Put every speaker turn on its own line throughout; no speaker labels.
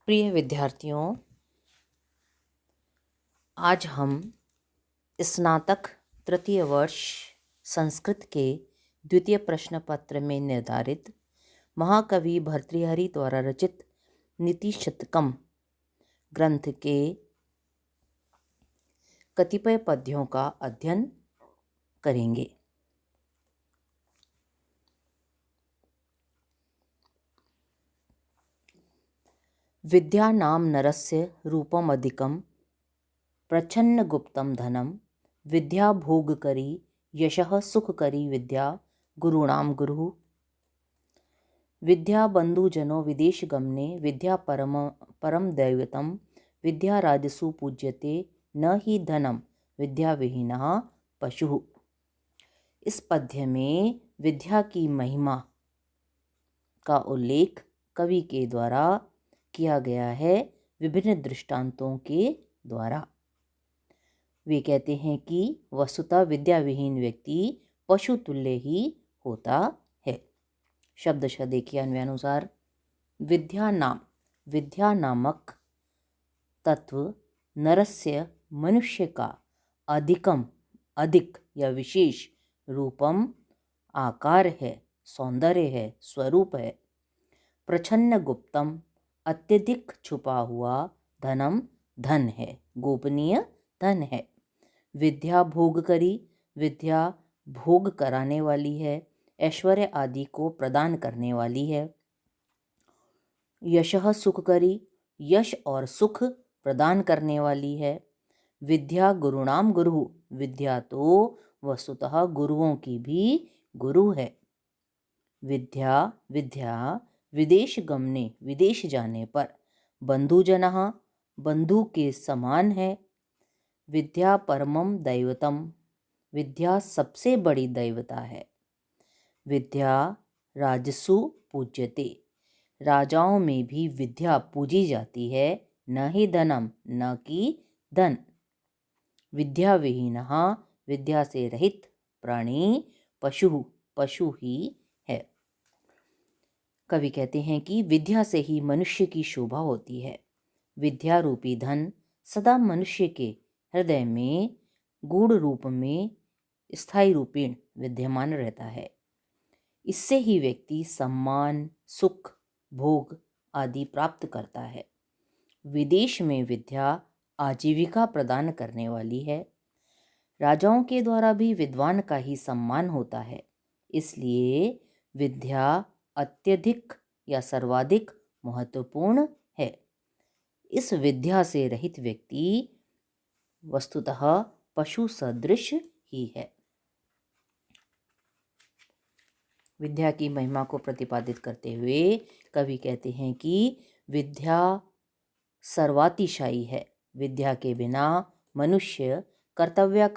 प्रिय विद्यार्थियों, आज हम स्नातक तृतीय वर्ष संस्कृत के द्वितीय प्रश्न पत्र में निर्धारित महाकवि भर्तृहरि द्वारा रचित नीतिशतकम ग्रंथ के कतिपय पद्यों का अध्ययन करेंगे। विद्या नाम नरस्य रूपमधिकं प्रच्छन्नगुप्तं धनं विद्या भोगकरी यशः सुखकरी विद्या गुरूणां गुरुः। विद्या बंधुजनो विदेशगमने विद्या परम दैवतं विद्या राजसु पूज्यते न ही धनम विद्या विहीनः पशुः। इस पद्य में विद्या की महिमा का उल्लेख कवि के द्वारा किया गया है विभिन्न दृष्टांतों के द्वारा। वे कहते हैं कि वस्तुतः विद्या विहीन व्यक्ति पशु तुल्य ही होता है। शब्दशः देखिए अन्वयानुसार। विद्या नामक तत्व नरस्य मनुष्य का अधिक या विशेष रूपम आकार है, सौंदर्य है, स्वरूप है। प्रच्छन्न गुप्तम अत्यधिक छुपा हुआ, धनम धन है, गोपनीय धन है। विद्या भोग करी, विद्या भोग कराने वाली है, ऐश्वर्य आदि को प्रदान करने वाली है। यशः सुख करी, यश और सुख प्रदान करने वाली है। विद्या गुरुणाम गुरु, विद्या तो वस्तुतः गुरुओं की भी गुरु है। विद्या विदेश गमने, विदेश जाने पर, बंधुजनः बंधु के समान है। विद्या परमम दैवतम, विद्या सबसे बड़ी दैवता है। विद्या राजसु पूज्यते, राजाओं में भी विद्या पूजी जाती है, न ही धनम, न कि धन। विद्या विहीनः, विद्या से रहित प्राणी पशु ही है। कवि कहते हैं कि विद्या से ही मनुष्य की शोभा होती है। विद्या रूपी धन सदा मनुष्य के हृदय में गूढ़ रूप में स्थायी रूपेण विद्यमान रहता है। इससे ही व्यक्ति सम्मान, सुख, भोग आदि प्राप्त करता है। विदेश में विद्या आजीविका प्रदान करने वाली है। राजाओं के द्वारा भी विद्वान का ही सम्मान होता है। इसलिए विद्या अत्यधिक या सर्वाधिक महत्वपूर्ण है। इस विद्या से रहित व्यक्ति वस्तुतः पशु सदृश ही है। विद्या की महिमा को प्रतिपादित करते हुए कवि कहते हैं कि विद्या सर्वातिशायी है। विद्या के बिना मनुष्य कर्तव्य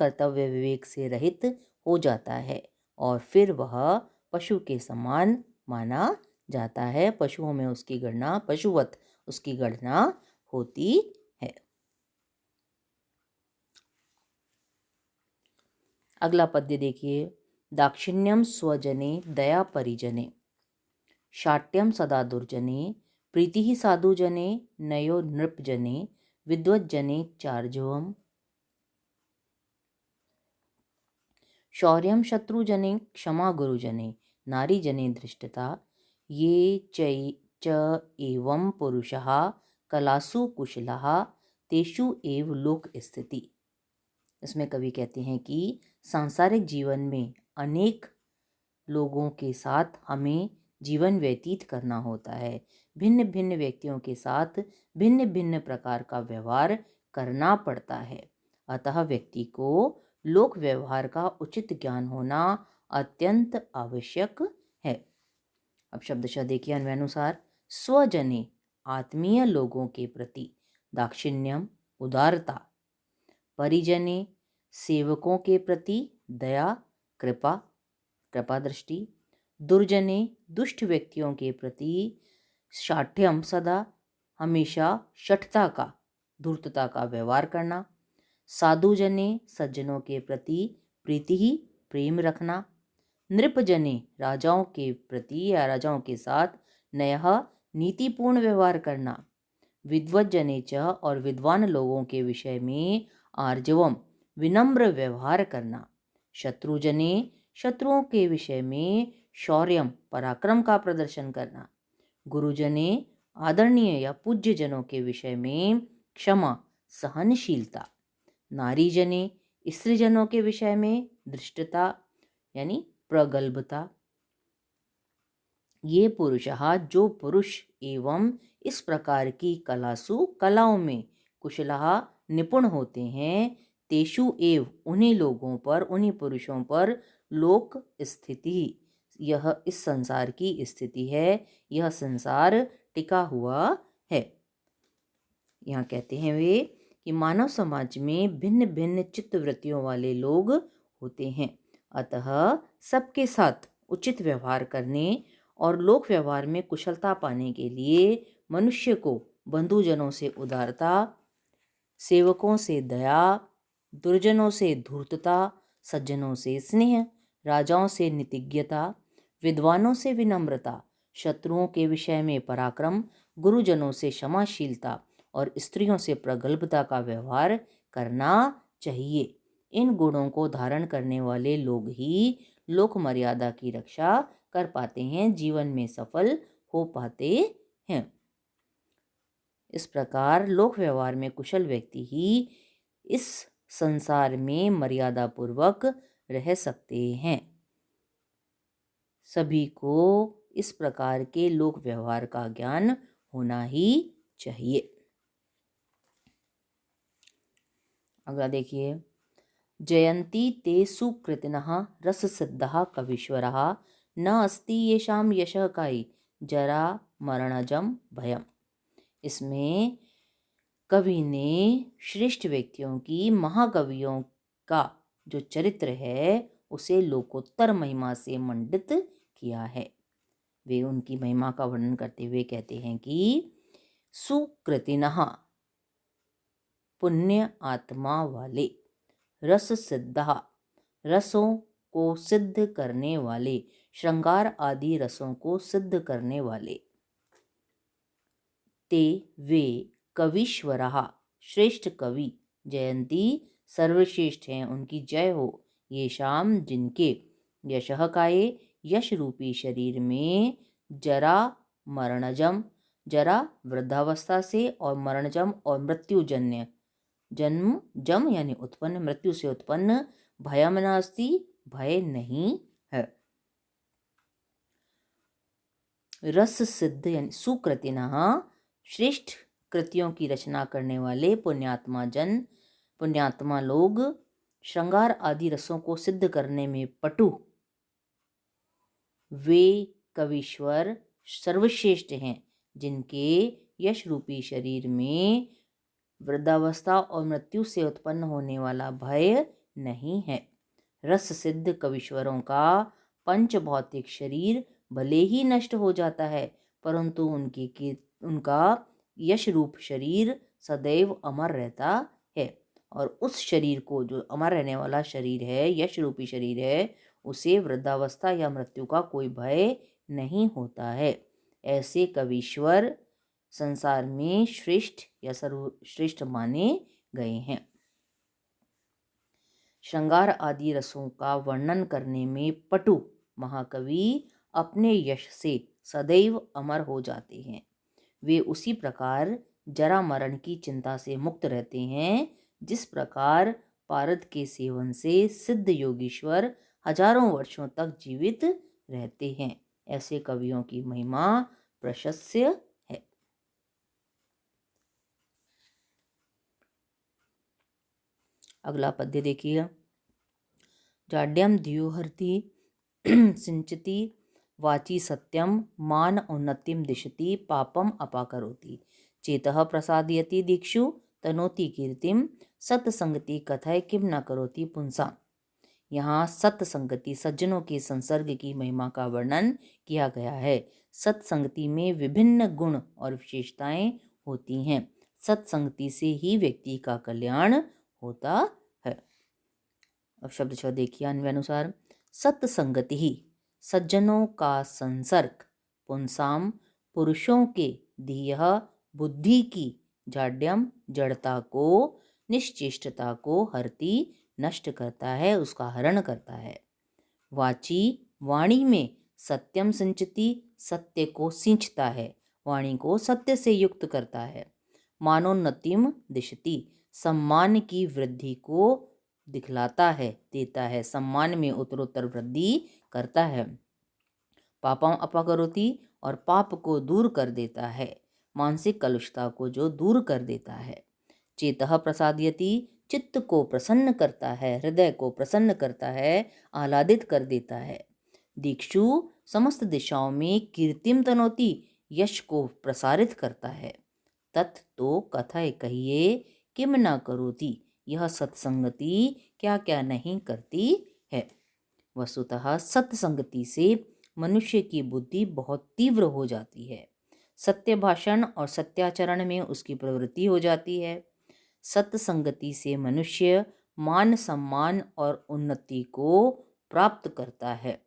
विवेक से रहित हो जाता है और फिर वह पशु के समान माना जाता है। पशुओं में उसकी गणना, पशुवत उसकी गणना होती है। अगला पद्य देखिए। दाक्षिण्यम स्वजने दया परिजने, शाट्यम सदा दुर्जने, प्रीति साधुजने, नयो नृपजने, विद्वज्जने चार्जवम। शौर्यम शत्रुजने, क्षमा गुरुजने, नारी जने धृष्टता, ये च एवं पुरुषः कलासु कुशलः, तेषु एव लोक स्थिति। इसमें कवि कहते हैं कि सांसारिक जीवन में अनेक लोगों के साथ हमें जीवन व्यतीत करना होता है। भिन्न भिन्न व्यक्तियों के साथ भिन्न भिन्न प्रकार का व्यवहार करना पड़ता है। अतः व्यक्ति को लोक व्यवहार का उचित ज्ञान होना अत्यंत आवश्यक है। अब शब्दशः देखिए अन्वयानुसार। स्वजने आत्मीय लोगों के प्रति दाक्षिण्यम उदारता, परिजने सेवकों के प्रति दया कृपा दृष्टि, दुर्जने दुष्ट व्यक्तियों के प्रति शाठ्यम सदा हमेशा शठता का, धूर्तता का व्यवहार करना, साधुजने सज्जनों के प्रति प्रीति ही प्रेम रखना, नृपजने राजाओं के प्रति या राजाओं के साथ नयः नीतिपूर्ण व्यवहार करना, विद्वज्जने च, और विद्वान लोगों के विषय में आर्जवम विनम्र व्यवहार करना। शत्रुजने, शत्रुओं के विषय में शौर्यम पराक्रम का प्रदर्शन करना। गुरुजने, आदरणीय या पूज्य जनों के विषय में क्षमा सहनशीलता। नारीजने, स्त्रीजनों के विषय में धृष्टता यानी प्रगल्भता। ये पुरुषः, जो पुरुष एवं इस प्रकार की कलासु कलाओं में कुशलः निपुण होते हैं, तेषु एव उन्हीं लोगों पर, उन्हीं पुरुषों पर लोक स्थिति, यह इस संसार की स्थिति है, यह संसार टिका हुआ है। यहाँ कहते हैं वे कि मानव समाज में भिन्न भिन्न चित्तवृत्तियों वाले लोग होते हैं, अतः सबके साथ उचित व्यवहार करने और लोक व्यवहार में कुशलता पाने के लिए मनुष्य को बंधुजनों से उदारता, सेवकों से दया, दुर्जनों से धूर्तता, सज्जनों से स्नेह, राजाओं से नीतिज्ञता, विद्वानों से विनम्रता, शत्रुओं के विषय में पराक्रम, गुरुजनों से क्षमाशीलता और स्त्रियों से प्रगल्भता का व्यवहार करना चाहिए। इन गुणों को धारण करने वाले लोग ही लोक मर्यादा की रक्षा कर पाते हैं, जीवन में सफल हो पाते हैं। इस प्रकार लोक व्यवहार में कुशल व्यक्ति ही इस संसार में मर्यादा पूर्वक रह सकते हैं। सभी को इस प्रकार के लोक व्यवहार का ज्ञान होना ही चाहिए। अगला देखिए, जयंती ते सुकृतिनः रससिद्धः कवीश्वरः, न अस्ति येषां यशः कायि जरा मरणजम भयम। इसमें कवि ने श्रेष्ठ व्यक्तियों की, महाकवियों का जो चरित्र है उसे लोकोत्तर महिमा से मंडित किया है। वे उनकी महिमा का वर्णन करते हुए कहते हैं कि सुकृतिनः, पुण्य आत्मा वाले, रस सिद्धा, रसों को सिद्ध करने वाले, श्रृंगार आदि रसों को सिद्ध करने वाले, ते वे कवीश्वरः, श्रेष्ठ कवि, जयंती सर्वश्रेष्ठ हैं, उनकी जय हो, ये शाम जिनके यशः काये यश रूपी शरीर में जरा मरणजम, जरा वृद्धावस्था से, और मरणजम और मृत्युजन्य, जन्म जम यानी उत्पन्न, मृत्यु से उत्पन्न, भयम नास्ति, भय नहीं है। रस सिद्ध यानी सुकृतिनः, श्रेष्ठ कृतियों की रचना करने वाले पुण्यात्मा जन, पुण्यात्मा लोग, श्रृंगार आदि रसों को सिद्ध करने में पटु, वे कवीश्वर सर्वश्रेष्ठ हैं, जिनके यश रूपी शरीर में वृद्धावस्था और मृत्यु से उत्पन्न होने वाला भय नहीं है। रस सिद्ध कवीश्वरों का पंच भौतिक शरीर भले ही नष्ट हो जाता है, परंतु उनका यश रूप शरीर सदैव अमर रहता है, और उस शरीर को, जो अमर रहने वाला शरीर है, यश रूपी शरीर है, उसे वृद्धावस्था या मृत्यु का कोई भय नहीं होता है। ऐसे कवीश्वर संसार में श्रेष्ठ या सर्वश्रेष्ठ माने गए हैं। श्रृंगार आदि रसों का वर्णन करने में पटु महाकवि अपने यश से सदैव अमर हो जाते हैं। वे उसी प्रकार जरा मरण की चिंता से मुक्त रहते हैं, जिस प्रकार पारद के सेवन से सिद्ध योगीश्वर हजारों वर्षों तक जीवित रहते हैं। ऐसे कवियों की महिमा प्रशस्य है। अगला पद्य देखिए, जाड्यम धियोहर्ति सिंचति वाची सत्यम, मान औन्नतिम दिशति पापम अपाकरोति, चेतः प्रसादयति दीक्षु तनोति कीर्तिम, सत्संगति कथय किम न करोति पुंसा। यहाँ सत्संगति, सज्जनों के संसर्ग की महिमा का वर्णन किया गया है। सत्संगति में विभिन्न गुण और विशेषताएं होती हैं। सत्संगति से ही व्यक्ति का कल्याण होता है। अब शब्द छह देखिए अन्वय अनुसार, सत्संगति ही सज्जनों का संसर्ग, पुंसाम पुरुषों के, धीयः बुद्धि की जाड्यम जड़ता को, निश्चेष्टता को हरती, नष्ट करता है, उसका हरण करता है। वाची वाणी में सत्यम सिंचती, सत्य को सिंचता है, वाणी को सत्य से युक्त करता है। मानोन्नतिम दिशती, सम्मान की वृद्धि को दिखलाता है, देता है, सम्मान में उत्तरोत्तर वृद्धि करता है। पापम अपकरोति, और पाप को दूर कर देता है, मानसिक कलुषता को जो दूर कर देता है। चेतः प्रसादयति, चित्त को प्रसन्न करता है, हृदय को प्रसन्न करता है, आह्लादित कर देता है। दीक्षु समस्त दिशाओं में कीर्तिम तनोति, यश को प्रसारित करता है। तत् तो कथय कहिए, किम न करोति, यह सत्संगति क्या क्या नहीं करती है। वस्तुतः सत्संगति से मनुष्य की बुद्धि बहुत तीव्र हो जाती है, सत्य भाषण और सत्याचरण में उसकी प्रवृत्ति हो जाती है। सत्संगति से मनुष्य मान सम्मान और उन्नति को प्राप्त करता है,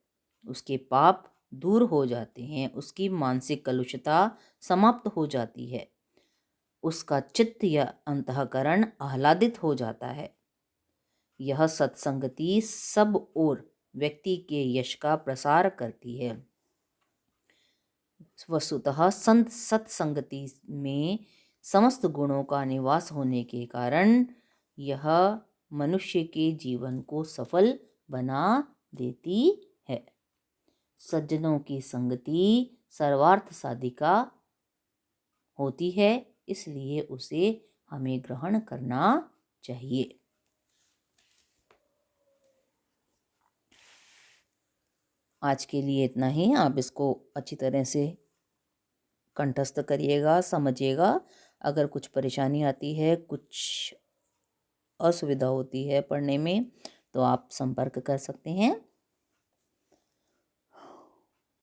उसके पाप दूर हो जाते हैं, उसकी मानसिक कलुषता समाप्त हो जाती है, उसका चित्त या अंतःकरण आह्लादित हो जाता है। यह सत्संगति सब ओर व्यक्ति के यश का प्रसार करती है। वस्तुतः संत सत्संगति में समस्त गुणों का निवास होने के कारण यह मनुष्य के जीवन को सफल बना देती है। सज्जनों की संगति सर्वार्थ साधिका होती है, इसलिए उसे हमें ग्रहण करना चाहिए। आज के लिए इतना ही। आप इसको अच्छी तरह से कंठस्थ करिएगा, समझिएगा। अगर कुछ परेशानी आती है, कुछ असुविधा होती है पढ़ने में, तो आप संपर्क कर सकते हैं।